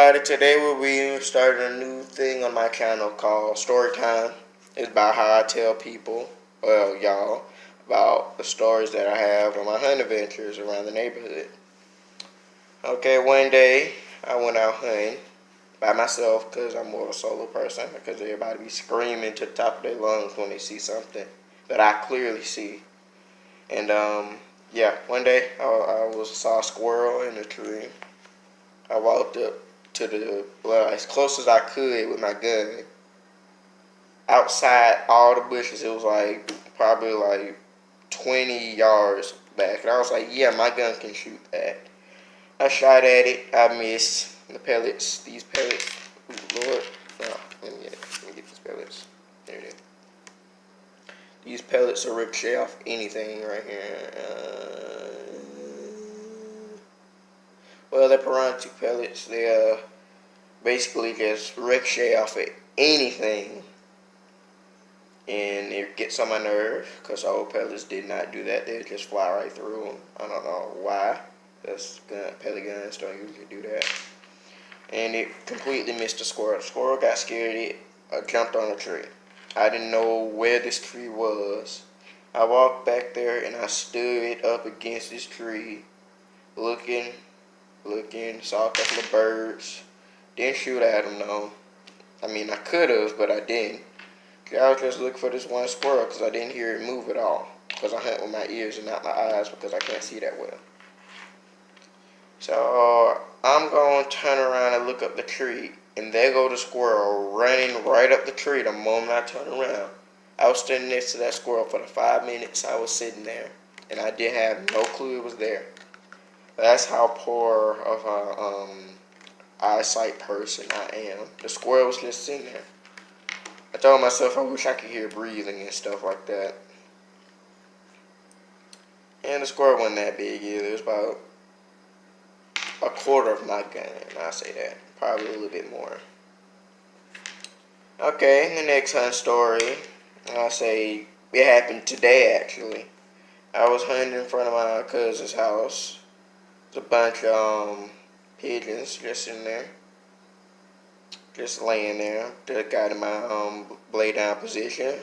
everybody. Today we'll be starting a new thing on my channel called Storytime. It's about how I tell people, well, y'all, about the stories that I have on my hunting adventures around the neighborhood. Okay, one day I went out hunting by myself because I'm more of a solo person, because everybody be screaming to the top of their lungs when they see something that I clearly see. And yeah, one day I saw a squirrel in a tree. I walked up to as close as I could with my gun. Outside all the bushes, it was like probably like 20 yards back. And I was like, yeah, my gun can shoot that. I shot at it. I missed the pellets. These pellets. Ooh, Lord. No, let me get these pellets. There it is. These pellets will ricochet off anything right here. Well, they're piranha pellets. They basically just ricochet off of anything, and it gets on my nerve because old pellets did not do that. They would just fly right through them. I don't know why. Pellet guns don't usually do that. And it completely missed the squirrel. The squirrel got scared. It jumped on a tree. I didn't know where this tree was. I walked back there and I stood up against this tree, looking, saw a couple of birds. Didn't shoot at them, though. I mean, I could have, but I didn't. I was just looking for this one squirrel because I didn't hear it move at all. Because I hunt with my ears and not my eyes because I can't see that well. So I'm going to turn around and look up the tree. And there go the squirrel running right up the tree the moment I turn around. I was standing next to that squirrel for the 5 minutes I was sitting there. And I didn't have no clue it was there. That's how poor of a eyesight person I am. The squirrel was just sitting there. I told myself I wish I could hear breathing and stuff like that. And the squirrel wasn't that big either. It was about a quarter of my gun, I'll say that. Probably a little bit more. Okay, the next hunt story, I'll say it happened today actually. I was hunting in front of my cousin's house. There's a bunch of pigeons just in there, just laying there. Just got in my lay down position.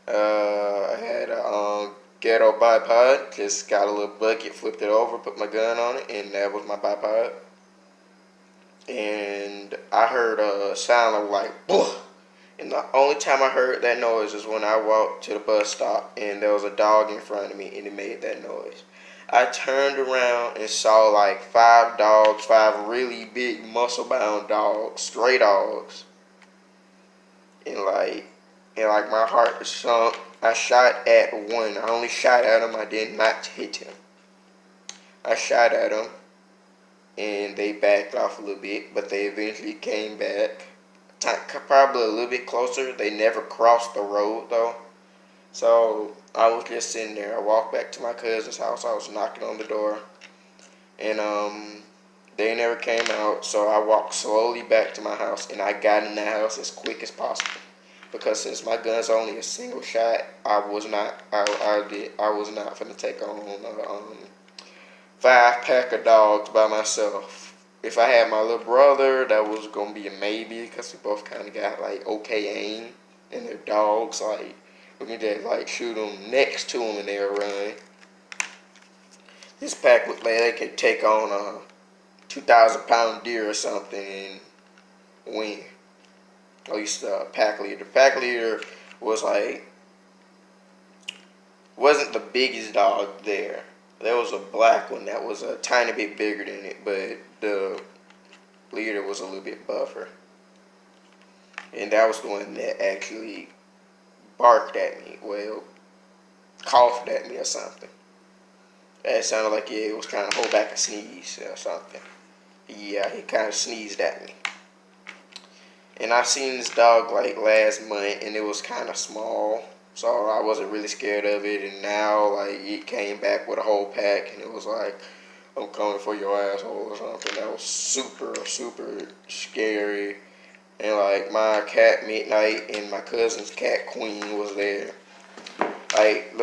I had a ghetto bipod. Just got a little bucket, flipped it over, put my gun on it, and that was my bipod. And I heard a sound of like, "Booh!" And the only time I heard that noise is when I walked to the bus stop and there was a dog in front of me and it made that noise. I turned around and saw like 5 dogs, 5 really big muscle-bound dogs, stray dogs. And like my heart sunk. I shot at one. I only shot at him. I did not hit him. I shot at him and they backed off a little bit, but they eventually came back. Probably a little bit closer. They never crossed the road though. So I was just sitting there. I walked back to my cousin's house. I was knocking on the door, and they never came out. So I walked slowly back to my house, and I got in the house as quick as possible. Because since my gun's only a single shot, I was not finna take on 5 pack of dogs by myself. If I had my little brother, that was gonna be a maybe, because we both kind of got like okay aim, and they're dogs like. We can just like shoot them next to them and they'll run. This pack looked like they could take on a 2,000-pound deer or something and win. At least the pack leader. The pack leader was wasn't the biggest dog there. There was a black one that was a tiny bit bigger than it, but the leader was a little bit buffer. And that was the one that actually barked at me, well, coughed at me or something. That sounded like it was trying to hold back a sneeze or something. Yeah, he kind of sneezed at me. And I seen this dog like last month, and it was kind of small, so I wasn't really scared of it. And now like it came back with a whole pack, and it was like, "I'm coming for your asshole" or something. That was super, super scary. And like my cat Midnight and my cousin's cat Queen was there. Like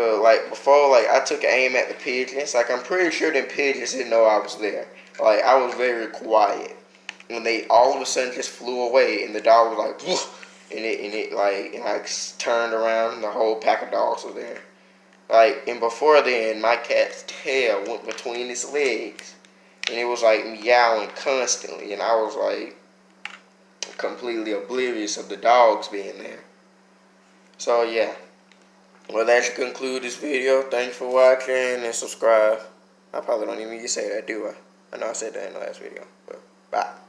before, like I took aim at the pigeons. Like I'm pretty sure them pigeons didn't know I was there. Like I was very quiet. when they all of a sudden just flew away, and the dog was like, woof, and it turned around, and the whole pack of dogs was there. Like, and before then, my cat's tail went between its legs, and it was like meowing constantly, and I was like completely oblivious of the dogs being there. So yeah. Well, that should conclude this video. Thanks for watching and subscribe. I probably don't even need to say that, do I? I know I said that in the last video, but bye.